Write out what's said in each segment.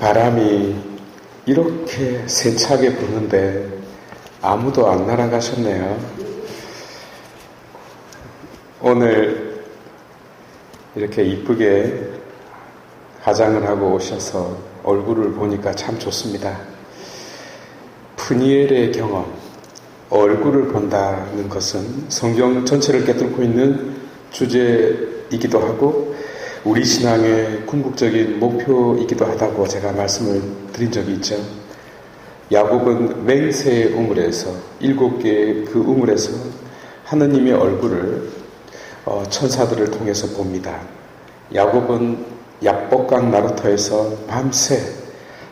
바람이 이렇게 세차게 부는데 아무도 안 날아가셨네요. 오늘 이렇게 이쁘게 화장을 하고 오셔서 얼굴을 보니까 참 좋습니다. 푸니엘의 경험, 얼굴을 본다는 것은 성경 전체를 꿰뚫고 있는 주제이기도 하고 우리 신앙의 궁극적인 목표이기도 하다고 제가 말씀을 드린 적이 있죠. 야곱은 맹세의 우물에서 7개의 그 우물에서 하느님의 얼굴을 천사들을 통해서 봅니다. 야곱은 약복강 나루터에서 밤새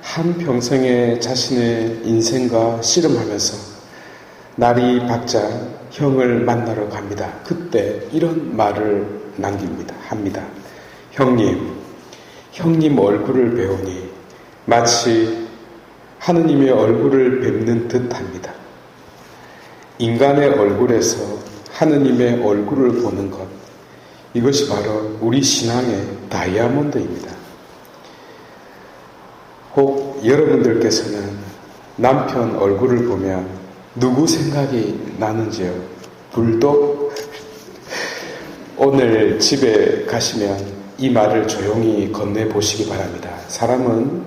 한평생의 자신의 인생과 씨름하면서 날이 밝자 형을 만나러 갑니다. 그때 이런 말을 합니다. 형님 얼굴을 배우니 마치 하느님의 얼굴을 뵙는 듯합니다. 인간의 얼굴에서 하느님의 얼굴을 보는 것, 이것이 바로 우리 신앙의 다이아몬드입니다. 혹 여러분들께서는 남편 얼굴을 보면 누구 생각이 나는지요? 불독? 오늘 집에 가시면 이 말을 조용히 건네보시기 바랍니다. 사람은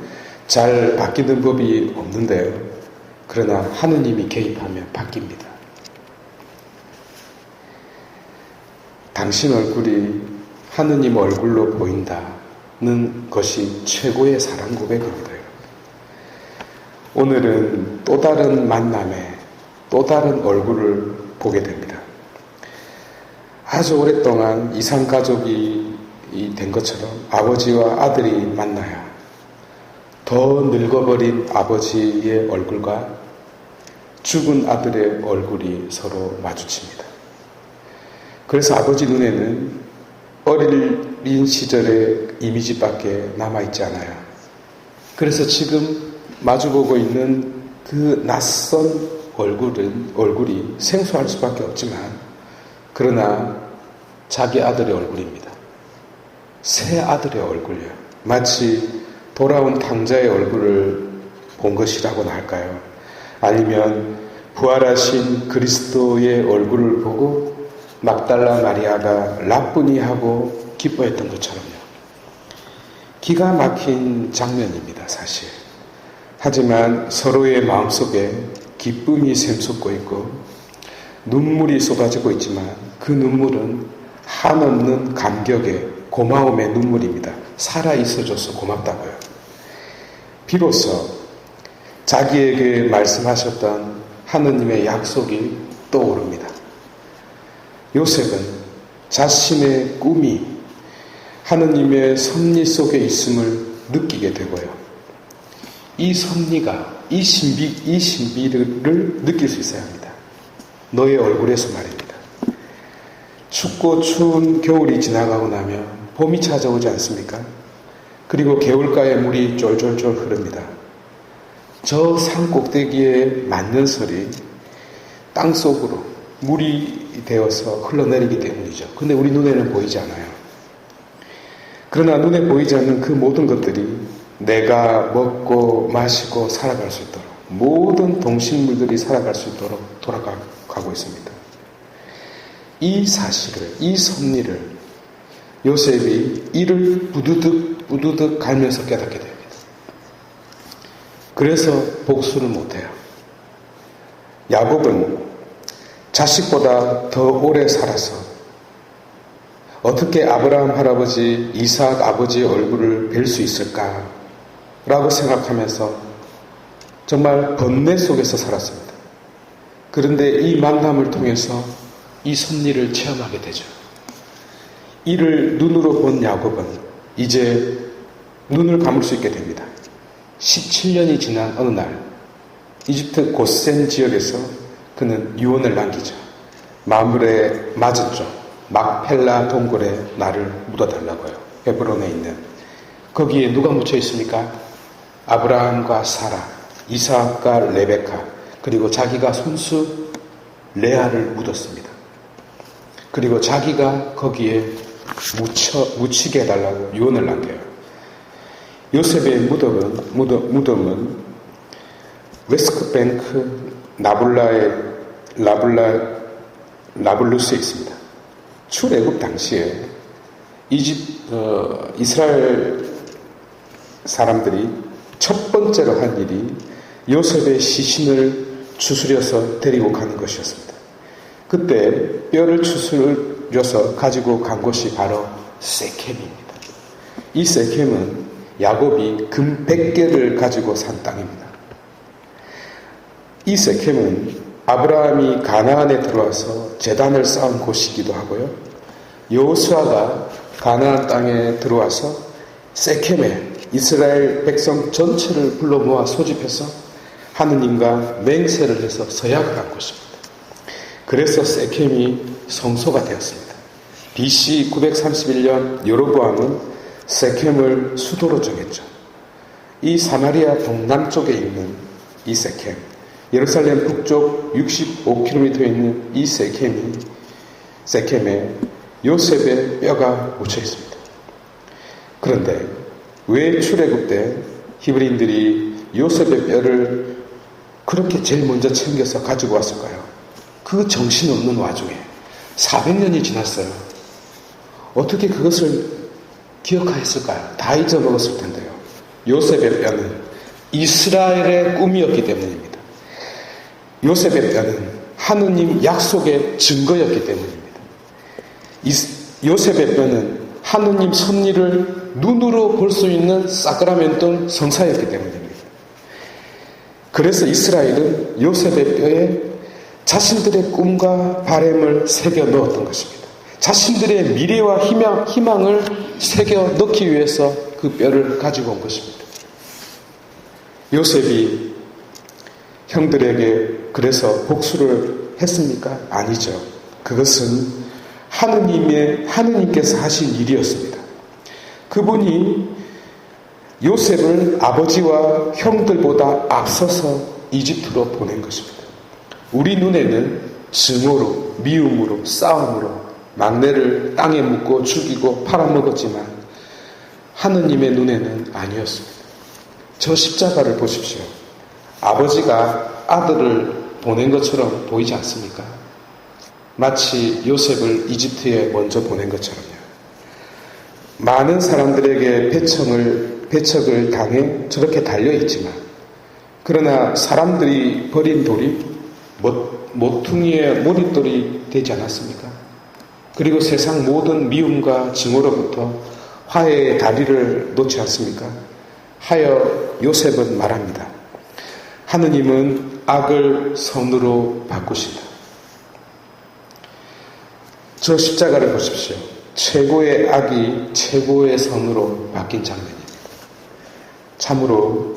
잘 바뀌는 법이 없는데요. 그러나 하느님이 개입하면 바뀝니다. 당신 얼굴이 하느님 얼굴로 보인다는 것이 최고의 사랑 고백입니다. 오늘은 또 다른 만남에 또 다른 얼굴을 보게 됩니다. 아주 오랫동안 이상가족이 된 것처럼 아버지와 아들이 만나야 더 늙어버린 아버지의 얼굴과 죽은 아들의 얼굴이 서로 마주칩니다. 그래서 아버지 눈에는 어린 시절의 이미지밖에 남아있지 않아요. 그래서 지금 마주보고 있는 그 낯선 얼굴이 생소할 수밖에 없지만 그러나 자기 아들의 얼굴입니다. 새 아들의 얼굴이요. 마치 돌아온 탕자의 얼굴을 본 것이라고나 할까요? 아니면 부활하신 그리스도의 얼굴을 보고 막달라 마리아가 라쁘니 하고 기뻐했던 것처럼요. 기가 막힌 장면입니다, 사실. 하지만 서로의 마음속에 기쁨이 샘솟고 있고 눈물이 쏟아지고 있지만 그 눈물은 한없는 감격의 고마움의 눈물입니다. 살아있어줘서 고맙다고요. 비로소 자기에게 말씀하셨던 하느님의 약속이 떠오릅니다. 요셉은 자신의 꿈이 하느님의 섭리 속에 있음을 느끼게 되고요. 이 섭리가, 이 신비를 느낄 수 있어야 합니다. 너의 얼굴에서 말입니다. 춥고 추운 겨울이 지나가고 나면 봄이 찾아오지 않습니까? 그리고 개울가에 물이 쫄쫄쫄 흐릅니다. 저 산 꼭대기에 만년설이 땅속으로 물이 되어서 흘러내리기 때문이죠. 근데 우리 눈에는 보이지 않아요. 그러나 눈에 보이지 않는 그 모든 것들이 내가 먹고 마시고 살아갈 수 있도록 모든 동식물들이 살아갈 수 있도록 돌아가고 있습니다. 이 사실을, 이 섭리를 요셉이 이를 부두득 갈면서 깨닫게 됩니다. 그래서 복수를 못해요. 야곱은 자식보다 더 오래 살아서 어떻게 아브라함 할아버지, 이삭 아버지의 얼굴을 뵐 수 있을까? 라고 생각하면서 정말 번뇌 속에서 살았습니다. 그런데 이 만남을 통해서 이 섭리를 체험하게 되죠. 이를 눈으로 본 야곱은 이제 눈을 감을 수 있게 됩니다. 17년이 지난 어느 날 이집트 고센 지역에서 그는 유언을 남기죠. 마물에 맞은 쪽 막펠라 동굴에 나를 묻어달라고요. 헤브론에 있는. 거기에 누가 묻혀 있습니까? 아브라함과 사라, 이삭과 레베카, 그리고 자기가 손수 레아를 묻었습니다. 그리고 자기가 거기에 묻히게 해달라고 유언을 남겨요. 요셉의 무덤은 웨스트뱅크 나블루스에 있습니다. 출애굽 당시에 이스라엘 사람들이 첫 번째로 한 일이 요셉의 시신을 추스려서 데리고 가는 것이었습니다. 그때 뼈를 추스려서 가지고 간 곳이 바로 세켐입니다. 이 세켐은 야곱이 금 100개를 가지고 산 땅입니다. 이 세켐은 아브라함이 가나안에 들어와서 제단을 쌓은 곳이기도 하고요. 여호수아가 가나안 땅에 들어와서 세켐에 이스라엘 백성 전체를 불러 모아 소집해서 하느님과 맹세를 해서 서약을 한 곳입니다. 그래서 세켐이 성소가 되었습니다. BC 931년 여로보암은 세켐을 수도로 정했죠. 이 사마리아 동남쪽에 있는 이 세켐, 예루살렘 북쪽 65km에 있는 이 세켐에 요셉의 뼈가 묻혀 있습니다. 그런데 왜 출애굽 때 히브리인들이 요셉의 뼈를 그렇게 제일 먼저 챙겨서 가지고 왔을까요? 그 정신없는 와중에 400년이 지났어요. 어떻게 그것을 기억하였을까요? 다 잊어먹었을 텐데요. 요셉의 뼈는 이스라엘의 꿈이었기 때문입니다. 요셉의 뼈는 하느님 약속의 증거였기 때문입니다. 요셉의 뼈는 하느님 섭리를 눈으로 볼 수 있는 사크라멘토 성사였기 때문입니다. 그래서 이스라엘은 요셉의 뼈에 자신들의 꿈과 바램을 새겨 넣었던 것입니다. 자신들의 미래와 희망을 새겨 넣기 위해서 그 뼈를 가지고 온 것입니다. 요셉이 형들에게 그래서 복수를 했습니까? 아니죠. 그것은 하느님께서 하신 일이었습니다. 그분이 요셉을 아버지와 형들보다 앞서서 이집트로 보낸 것입니다. 우리 눈에는 증오로, 미움으로, 싸움으로 막내를 땅에 묻고 죽이고 팔아먹었지만 하느님의 눈에는 아니었습니다. 저 십자가를 보십시오. 아버지가 아들을 보낸 것처럼 보이지 않습니까? 마치 요셉을 이집트에 먼저 보낸 것처럼요. 많은 사람들에게 배척을 당해 저렇게 달려있지만, 그러나 사람들이 버린 돌이 모퉁이의 머릿돌이 되지 않았습니까? 그리고 세상 모든 미움과 증오로부터 화해의 다리를 놓지 않습니까? 하여 요셉은 말합니다. 하느님은 악을 선으로 바꾸신다. 저 십자가를 보십시오. 최고의 악이 최고의 선으로 바뀐 장면입니다. 참으로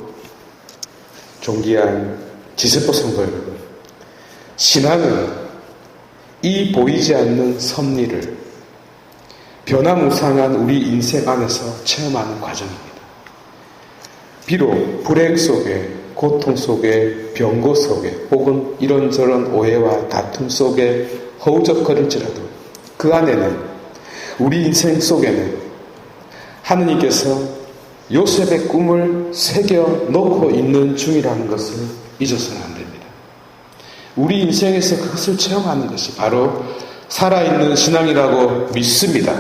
존귀한 지세포 성도 여러분, 신앙은 이 보이지 않는 섭리를 변화무쌍한 우리 인생 안에서 체험하는 과정입니다. 비록 불행 속에, 고통 속에, 병고 속에, 혹은 이런저런 오해와 다툼 속에 허우적거릴지라도 그 안에는, 우리 인생 속에는 하느님께서 요셉의 꿈을 새겨 놓고 있는 중이라는 것을 잊어서는 안 됩니다. 우리 인생에서 그것을 체험하는 것이 바로 살아있는 신앙이라고 믿습니다.